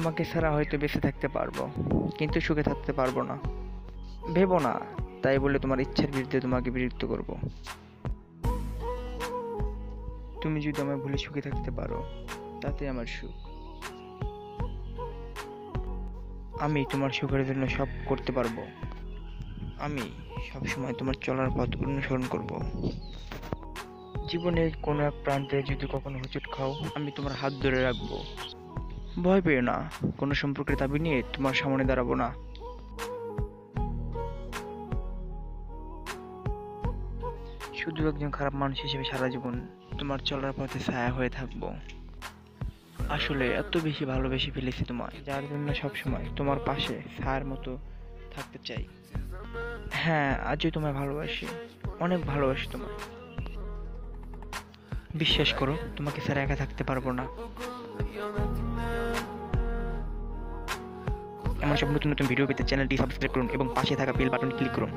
তোমাকে ছাড়া হয়তো বেঁচে থাকতে পারবো, কিন্তু সুখে থাকতে পারবো না। ভেবো না তাই বলে তোমার ইচ্ছার বিরুদ্ধে তোমাকে বিরক্ত করব। তুমি যদি আমায় ভুলে সুখে থাকতে পারো, তাতে আমার সুখ। আমি তোমার সুখের জন্য সব করতে পারবো। আমি সবসময় তোমার চলার পথ অনুসরণ করব। জীবনের কোনো এক প্রান্তে যদি কখনো হোঁচট খাও, আমি তোমার হাত ধরে রাখবো। ভয় পেও না, কোনো সম্পর্কের দাবি নিয়ে তোমার সামনে দাঁড়াবো না। শুধু একজন খারাপ মানুষ হিসেবে সারা জীবন তোমার চলার পথে ছায়া হয়ে থাকবো। আসলে এত বেশি ভালোবেসে ফেলেছি তোমায়, যার জন্য সবসময় তোমার পাশে ছায়ার মতো থাকতে চাই। হ্যাঁ, আজও তোমায় ভালোবাসি, অনেক ভালোবাসি তোমায়। বিশ্বাস করো, তোমাকে ছাড়া একা থাকতে পারবো না। এমন সব নতুন নতুন ভিডিও পেতে চ্যানেলটি সাবস্ক্রাইব করুন এবং পাশে থাকা বেল বাটন ক্লিক করুন।